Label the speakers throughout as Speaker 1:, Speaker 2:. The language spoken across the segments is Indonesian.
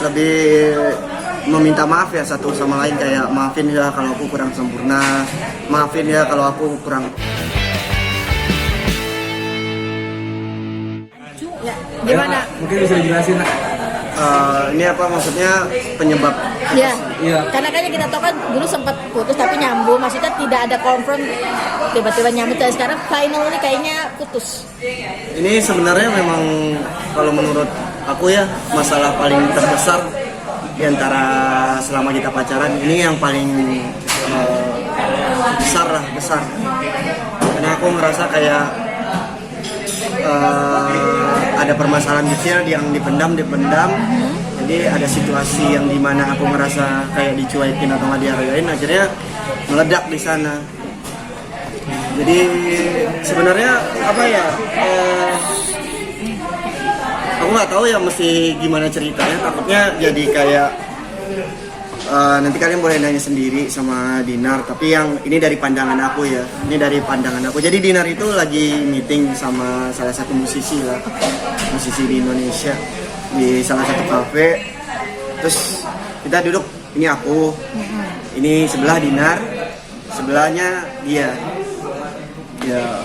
Speaker 1: lebih meminta maaf ya satu sama lain, kayak maafin ya kalau aku kurang sempurna, maafin ya kalau aku kurang.
Speaker 2: Ya, gimana?
Speaker 3: Mungkin bisa dijelasin lah.
Speaker 1: Ini apa maksudnya penyebab?
Speaker 2: Ya,
Speaker 3: Iya.
Speaker 2: karena kayaknya kita tahu kan dulu sempat putus tapi nyambung, maksudnya tidak ada confront, tiba-tiba nyambung dan sekarang final ini kayaknya putus.
Speaker 1: Ini sebenarnya memang kalau menurut aku ya masalah paling terbesar di antara selama kita pacaran, ini yang paling besar. Karena aku merasa kayak ada permasalahan kecil yang dipendam. Jadi ada situasi yang dimana aku merasa kayak dicuekin atau nggak dihargain, akhirnya meledak di sana. Jadi sebenarnya apa ya? Aku nggak tahu ya mesti gimana ceritanya. Takutnya jadi kayak nanti kalian boleh nanya sendiri sama Dinar. Tapi yang ini dari pandangan aku ya. Ini dari pandangan aku. Jadi Dinar itu lagi meeting sama salah satu musisi lah, musisi di Indonesia, di salah satu kafe. Terus kita duduk. Ini aku. Ini sebelah Dinar. Sebelahnya dia. Ya,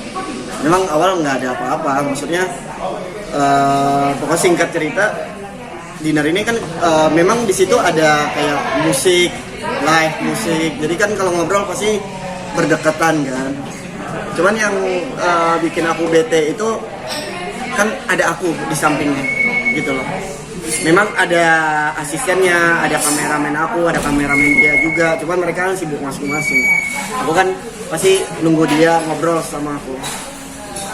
Speaker 1: memang awal nggak ada apa-apa. Maksudnya pokoknya singkat cerita, Dinar ini kan memang di situ ada kayak musik, live musik. Jadi kan kalau ngobrol pasti berdekatan kan. Cuman yang bikin aku bete itu kan ada aku di sampingnya gitu loh. Memang ada asistennya, ada kameramen aku, ada kameramen dia juga. Cuman mereka kan sibuk masing-masing. Aku kan pasti nunggu dia ngobrol sama aku.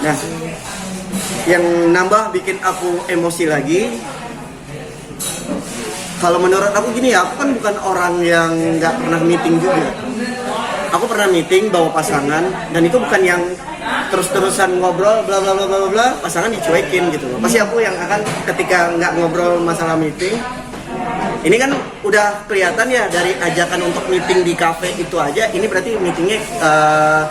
Speaker 1: Nah, yang nambah bikin aku emosi lagi, kalau menurut aku gini ya, aku kan bukan orang yang nggak pernah meeting juga. Aku pernah meeting bawa pasangan, dan itu bukan yang terus-terusan ngobrol bla bla bla bla bla, pasangan dicuekin gitu loh. Pasti aku yang akan ketika nggak ngobrol masalah meeting, ini kan udah kelihatan ya dari ajakan untuk meeting di cafe itu aja, ini berarti meetingnya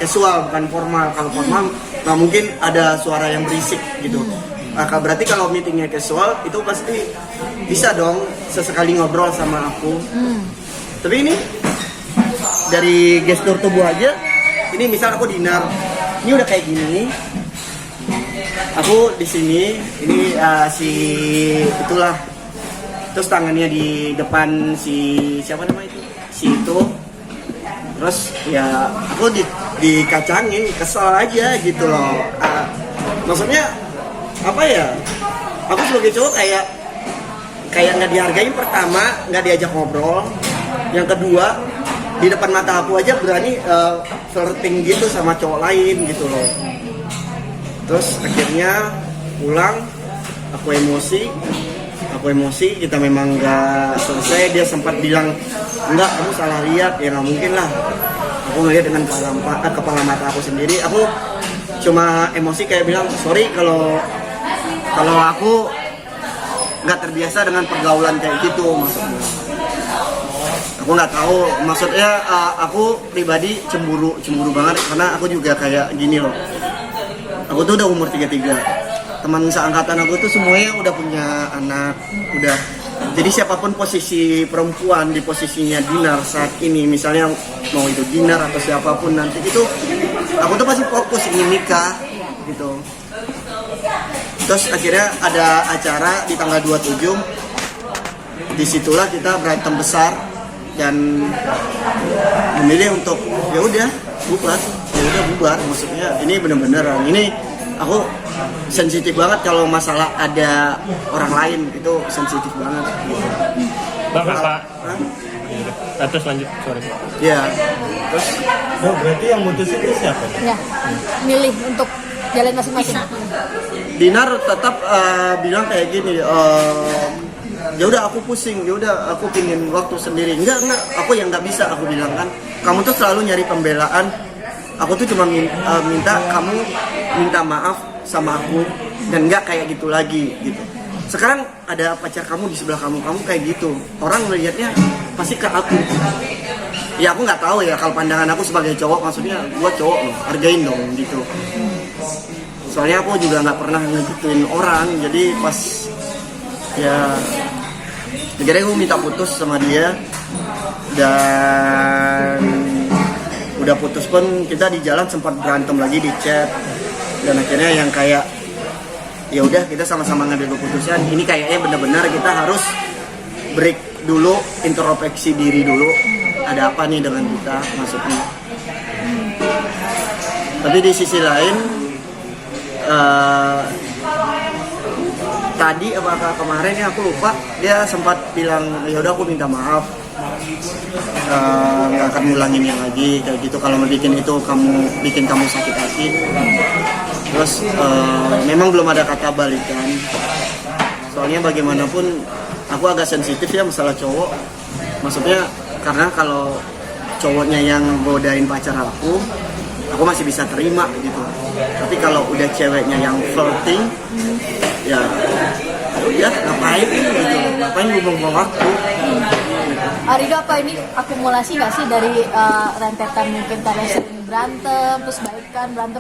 Speaker 1: casual bukan formal. Kalau formal nggak mungkin ada suara yang berisik gitu. Berarti kalau meetingnya casual itu pasti bisa dong sesekali ngobrol sama aku. Tapi ini dari gestur tubuh aja, ini misal aku Dinar, ini udah kayak gini, aku di sini, ini si itulah, terus tangannya di depan si siapa nama itu, si itu, terus ya aku dikacangin, kesel aja gitu loh. Maksudnya apa ya? Aku sebagai cowok kayak nggak dihargain. Pertama, nggak diajak ngobrol. Yang kedua, di depan mata aku aja berani flirting gitu sama cowok lain gitu loh. Terus akhirnya pulang, aku emosi, kita memang nggak selesai. Dia sempat bilang, enggak, kamu salah lihat. Ya nggak mungkin lah, aku ngeliat dengan kepala mata aku sendiri. Aku cuma emosi kayak bilang, sorry kalau aku nggak terbiasa dengan pergaulan kayak gitu, maksudnya. Aku nggak tahu, maksudnya aku pribadi cemburu banget, karena aku juga kayak gini loh. Aku tuh udah umur 33, teman seangkatan aku tuh semuanya udah punya anak, udah. Jadi siapapun posisi perempuan di posisinya Dinar saat ini, misalnya mau itu Dinar atau siapapun nanti itu, aku tuh pasti fokus ingin nikah gitu. Terus akhirnya ada acara di tanggal 27, disitulah kita berantem besar dan memilih untuk ya udah bubar. Maksudnya ini bener-bener, ini aku sensitif banget kalau masalah ada orang lain, itu sensitif banget gitu.
Speaker 4: Bang, apa? Terus lanjut, sorry.
Speaker 1: Ya, terus
Speaker 3: Berarti yang mutusin itu siapa?
Speaker 2: Ya, milih untuk jalan masing-masing.
Speaker 1: Dinar tetap bilang kayak gini, ya udah aku pusing, ya udah aku pingin waktu sendiri. Enggak, aku yang nggak bisa, aku bilang kan, kamu tuh selalu nyari pembelaan. Aku tuh cuma minta kamu minta maaf sama aku dan nggak kayak gitu lagi gitu. Sekarang ada pacar kamu di sebelah kamu kayak gitu, orang melihatnya pasti ke aku. Ya aku nggak tahu ya, kalau pandangan aku sebagai cowok, maksudnya gua cowok loh, hargain dong gitu. Soalnya aku juga nggak pernah ngegituin orang, jadi pas ya akhirnya gue minta putus sama dia, dan udah putus pun kita di jalan sempat berantem lagi di chat, dan akhirnya yang kayak ya udah kita sama-sama ngambil keputusan ini kayaknya benar-benar kita harus break dulu, introspeksi diri dulu, ada apa nih dengan kita maksudnya. Tapi di sisi lain tadi apakah kemarin ya aku lupa, dia sempat bilang ya udah aku minta maaf, nggak akan ngulangin yang lagi kayak gitu, kalau bikin itu bikin kamu sakit hati. Terus memang belum ada kata balikan, soalnya bagaimanapun aku agak sensitif ya masalah cowok, maksudnya karena kalau cowoknya yang godain pacar aku masih bisa terima gitu, tapi kalau udah ceweknya yang flirting ya udah ngapain gitu, ngapain buang-buang waktu.
Speaker 2: Rido, apa ini akumulasi nggak sih dari rentetan mungkin karena sering berantem terus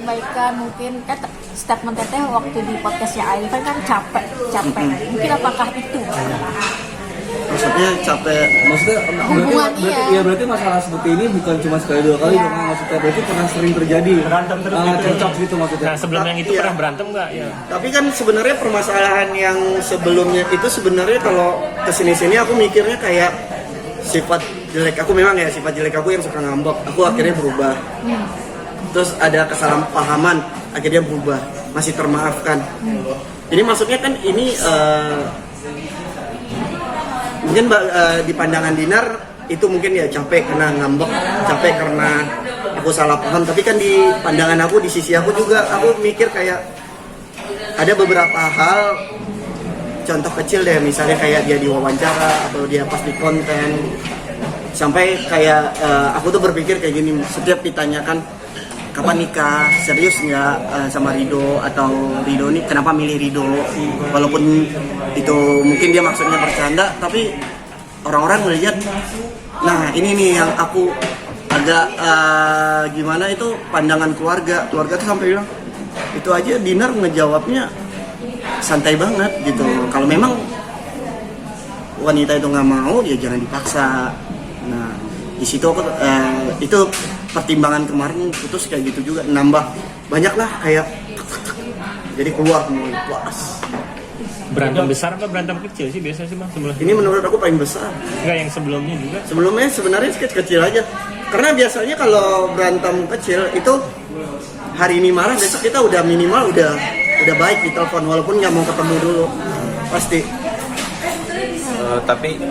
Speaker 2: baikan mungkin kan statement teteh waktu di podcastnya Ivan kan capek mungkin apakah itu
Speaker 1: Maksudnya capek,
Speaker 3: Maksudnya
Speaker 2: Hubungannya.
Speaker 3: berarti masalah seperti ini bukan cuma sekali dua kali
Speaker 2: Iya.
Speaker 3: dong, maksudnya berarti pernah sering terjadi
Speaker 4: Berantem terus gitu.
Speaker 3: cocok gitu maksudnya.
Speaker 4: Nah sebelum yang itu
Speaker 1: Iya.
Speaker 4: pernah berantem nggak? Ya.
Speaker 1: tapi kan sebenarnya permasalahan yang sebelumnya itu sebenarnya kalau kesini-sini aku mikirnya kayak sifat jelek aku, memang ya sifat jelek aku yang suka ngambek, aku akhirnya berubah. Terus ada kesalahpahaman, akhirnya berubah, masih termaafkan. Jadi maksudnya kan ini mungkin di pandangan Dinar itu mungkin ya capek karena ngambek, capek karena aku salah paham, tapi kan di pandangan aku, di sisi aku juga aku mikir kayak ada beberapa hal, contoh kecil deh, misalnya kayak dia diwawancara atau dia pas di konten, sampai kayak aku tuh berpikir kayak gini, setiap ditanyakan kapan nikah, serius nggak sama Rido, atau Rido nih kenapa milih Rido, walaupun itu mungkin dia maksudnya bercanda, tapi orang-orang melihat, nah ini nih yang aku agak gimana, itu pandangan keluarga tuh sampai bilang itu aja Dinar ngejawabnya santai banget gitu. Kalau memang wanita itu nggak mau ya jangan dipaksa. Nah di situ aku itu pertimbangan kemarin putus kayak gitu juga, nambah banyak lah kayak jadi keluar semua puas.
Speaker 4: Berantem besar apa berantem kecil sih biasa sih bang sebelum?
Speaker 1: Ini menurut aku paling besar.
Speaker 4: Enggak, yang sebelumnya juga.
Speaker 1: Sebelumnya sebenarnya kecil aja, karena biasanya kalau berantem kecil itu hari ini marah, besok kita udah minimal udah baik di telepon, walaupun nggak mau ketemu dulu pasti.
Speaker 5: Tapi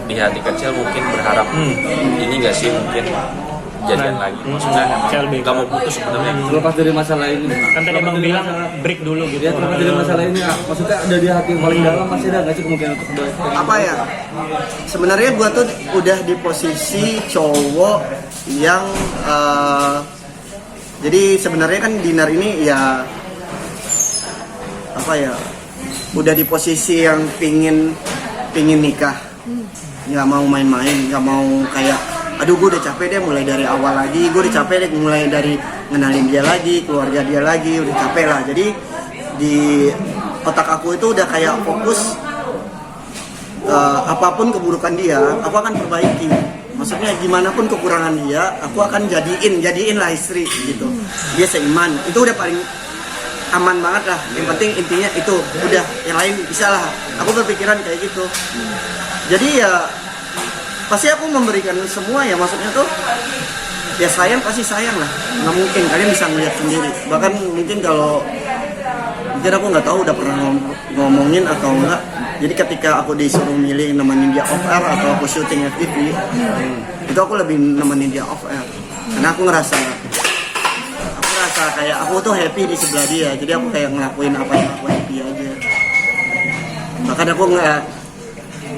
Speaker 5: di hati kecil mungkin berharap ini nggak sih mungkin jadian lagi, maksudnya emang nggak mau putus sebenarnya.
Speaker 3: Terlepas dari masalah ini,
Speaker 4: Kan tadi abang bilang break dulu gitu.
Speaker 3: ya terlepas dari masalah ini, maksudnya ada di hati yang paling dalam masih ada nggak sih kemungkinan untuk kembali?
Speaker 1: Apa ya? Sebenarnya gua tuh udah di posisi cowok yang jadi sebenarnya kan Dinar ini ya apa ya? Udah di posisi yang pingin nikah, nggak mau main-main, nggak mau kayak aduh gue udah capek deh mulai dari awal lagi, gue udah capek deh mulai dari ngenalin dia lagi, keluarga dia lagi, udah capek lah. Jadi di otak aku itu udah kayak fokus apapun keburukan dia, aku akan perbaiki. Maksudnya gimana pun kekurangan dia, aku akan jadiin lah istri gitu. Dia seiman, itu udah paling aman banget lah. Yang penting intinya itu udah, yang lain bisa lah. Aku berpikiran kayak gitu. Jadi ya pasti aku memberikan semua ya, maksudnya tuh ya sayang pasti sayang lah, nggak mungkin, kalian bisa melihat sendiri. Bahkan mungkin kalau mungkin aku nggak tahu udah pernah ngomongin atau enggak, jadi ketika aku disuruh milih nemenin dia off air atau aku syuting FTV, itu aku lebih nemenin dia off air karena aku ngerasa kayak aku tuh happy di sebelah dia, jadi aku kayak ngelakuin apa yang aku happy aja. Bahkan aku nggak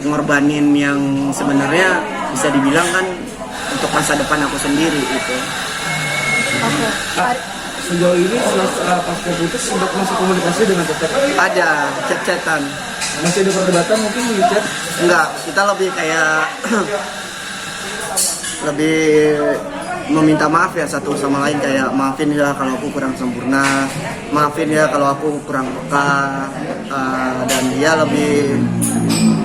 Speaker 1: ngorbanin yang sebenarnya bisa dibilang kan untuk masa depan aku sendiri itu.
Speaker 2: Oke.
Speaker 3: Sejauh ini setelah pasca putus sempat masih komunikasi dengan tetap?
Speaker 1: Ada chat-chatan.
Speaker 3: Masih ada perdebatan mungkin di chat?
Speaker 1: Enggak, kita lebih kayak lebih meminta maaf ya satu sama lain, kayak maafin ya kalau aku kurang sempurna, maafin ya kalau aku kurang peka, dan dia lebih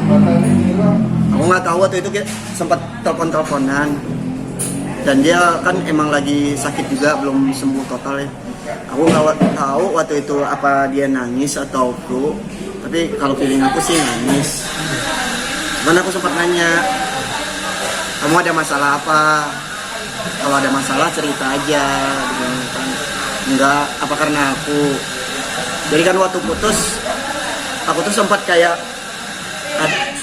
Speaker 1: Aku nggak tahu waktu itu sempat telepon-teleponan, dan dia kan emang lagi sakit juga, belum sembuh total ya. Aku nggak tahu waktu itu apa dia nangis atau flu, tapi kalau feeling aku sih nangis. Cuman aku sempat nanya, kamu ada masalah apa? Kalau ada masalah cerita aja. Enggak, apa karena aku. Jadi kan waktu putus, aku tuh sempat kayak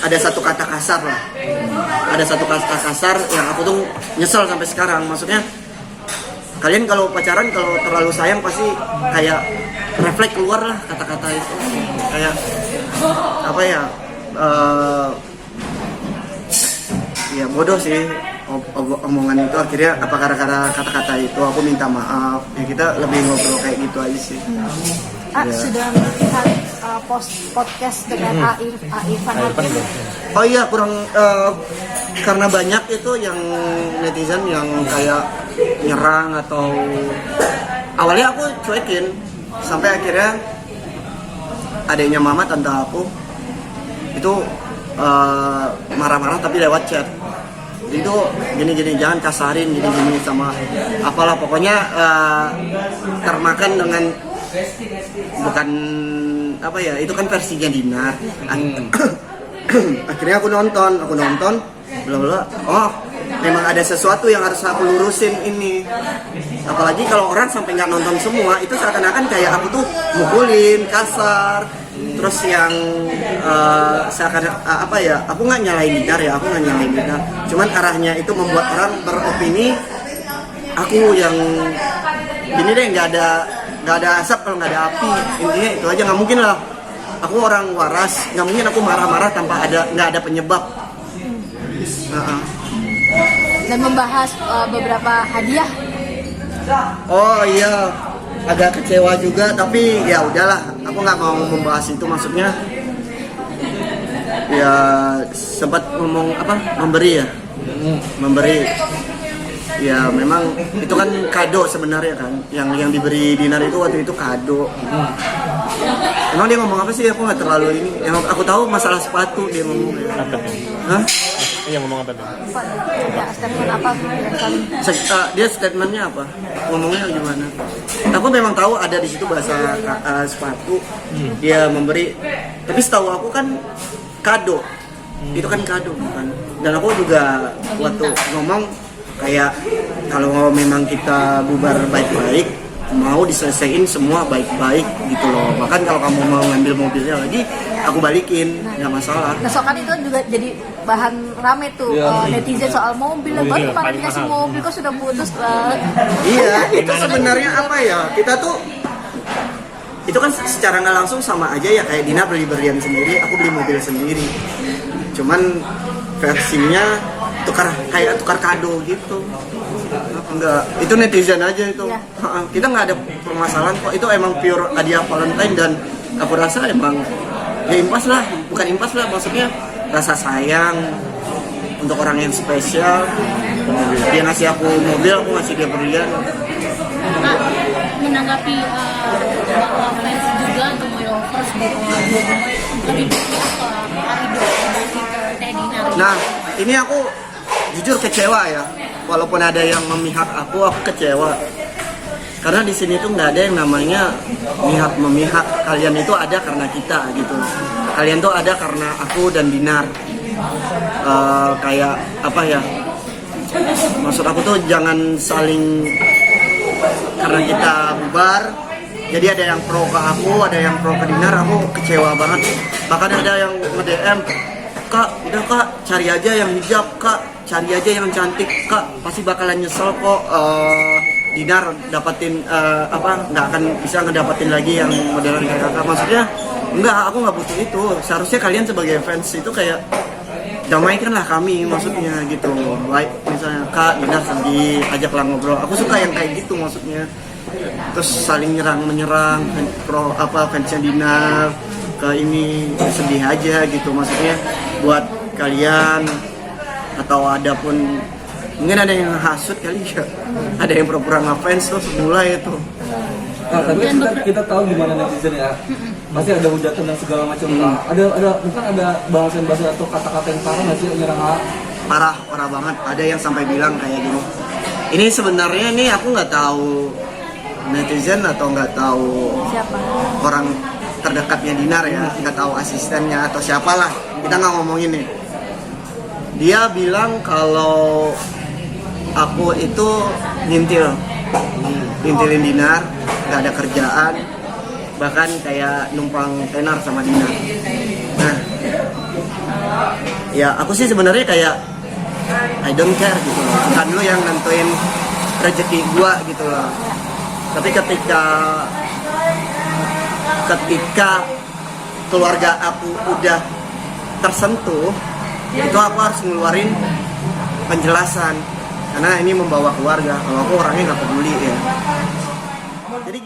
Speaker 1: ada satu kata kasar lah. Ada satu kata kasar yang aku tuh nyesel sampai sekarang. Maksudnya, kalian kalau pacaran, kalau terlalu sayang pasti kayak refleks keluar lah kata-kata itu. Kayak apa ya? Ya bodoh sih omongan itu. Akhirnya apa gara-gara kata-kata itu aku minta maaf. Ya kita lebih ngobrol kayak gitu aja sih. Ya.
Speaker 2: Sudah melihat podcast dengan Irfan Hakim.
Speaker 1: Oh iya, kurang karena banyak itu yang netizen yang kayak nyerang atau awalnya aku cuekin sampai akhirnya adiknya mama tante aku itu marah-marah tapi lewat chat. Jadi itu gini-gini, jangan kasarin gini-gini sama apalah, pokoknya termakan dengan bukan apa ya, itu kan versinya Dinar. Akhirnya aku nonton bla oh memang ada sesuatu yang harus aku lurusin ini. Apalagi kalau orang sampai nggak nonton semua, itu seakan-akan kayak aku tuh mukulin, kasar. Terus yang seakan apa ya, aku nggak nyalain Dinar ya, cuman arahnya itu membuat orang beropini aku yang ini deh, nggak ada asap kalau nggak ada api. Intinya itu aja, nggak mungkin lah aku orang waras, nggak mungkin aku marah-marah tanpa nggak ada penyebab.
Speaker 2: Dan membahas beberapa hadiah.
Speaker 1: Oh iya, agak kecewa juga, tapi ya udahlah, aku nggak mau membahas itu. Maksudnya ya sempat ngomong apa, memberi ya, memang itu kan kado sebenarnya kan, yang diberi Dinar itu waktu itu kado. Emang dia ngomong apa sih, aku nggak terlalu ini, yang aku tahu masalah sepatu dia ngomong. Hah?
Speaker 4: Iya, ngomong apa tuh?
Speaker 2: Ya, statement apa?
Speaker 1: Dia statementnya apa? Ngomongnya gimana? Aku memang tahu ada di situ bahasa sepatu. Dia memberi, tapi setahu aku kan kado. Itu kan kado kan. Dan aku juga waktu ngomong kayak kalau memang kita bubar baik-baik, mau diselesaikan semua baik-baik gitu loh. Bahkan kalau kamu mau ngambil mobilnya lagi, aku balikin, nggak masalah.
Speaker 2: Nah, so kan itu juga jadi bahan rame tuh netizen soal mobil. Baru kemarin dikasih mobil kok sudah putus.
Speaker 1: Iya, itu sebenarnya apa ya? Kita tuh itu kan secara nggak langsung sama aja ya, kayak Dina beli berlian sendiri, aku beli mobil sendiri. Cuman versinya tukar kado gitu. Enggak, itu netizen aja itu.
Speaker 2: Ya.
Speaker 1: Kita nggak ada permasalahan kok. Itu emang pure hadiah Valentine, dan aku rasa emang ya bukan impas lah, maksudnya rasa sayang untuk orang yang spesial. Dia ngasih aku mobil, aku ngasih dia berlian.
Speaker 6: Kak, menanggapi bahwa fans juga untuk lovers
Speaker 1: Nah, ini aku jujur kecewa ya. Walaupun ada yang memihak aku kecewa. Karena di sini tuh nggak ada yang namanya memihak. Kalian itu ada karena kita gitu. Kalian tuh ada karena aku dan Dinar. Kayak apa ya? Maksud aku tuh jangan saling karena kita bubar. Jadi ada yang pro ke aku, ada yang pro ke Dinar. Aku kecewa banget. Bahkan ada yang nge-DM, Kak, udah Kak, cari aja yang hijab, Kak, cari aja yang cantik, Kak, pasti bakalan nyesel kok. Dinar dapatin nggak akan bisa ngedapatin lagi yang modelan kayak Kakak. Maksudnya enggak, aku nggak butuh itu. Seharusnya kalian sebagai fans itu kayak damaikanlah kami, maksudnya gitu. Baik, misalnya Kak, Dinar sedih, ajaklah ngobrol. Aku suka yang kayak gitu maksudnya. Terus saling menyerang fansnya Dinar ke ini, sedih aja gitu. Maksudnya buat kalian, atau ada pun mungkin ada yang hasut kali ya, ada yang pura-pura ngefans tuh mulai itu.
Speaker 3: Nah, tapi kan kita tahu gimana netizen ya. Pasti ada hujatan dan segala macam. Ada mungkin ada bahasan-bahasan atau kata-kata yang parah nggak sih menyerang A?
Speaker 1: Parah banget. Ada yang sampai bilang kayak gini. Ini sebenarnya nih aku nggak tahu netizen atau nggak tahu
Speaker 2: Siapa?
Speaker 1: orang terdekatnya Dinar ya, nggak tahu asistennya atau siapalah. Kita nggak ngomongin nih. Dia bilang kalau aku itu ngintilin Dinar, nggak ada kerjaan, bahkan kayak numpang tenar sama Dinar. Nah, ya aku sih sebenarnya kayak I don't care gitu loh. Bukan lu yang nentuin rezeki gua gitu loh. Tapi ketika keluarga aku udah tersentuh, itu aku harus ngeluarin penjelasan karena ini membawa keluarga. Kalau aku orangnya nggak peduli ya. Jadi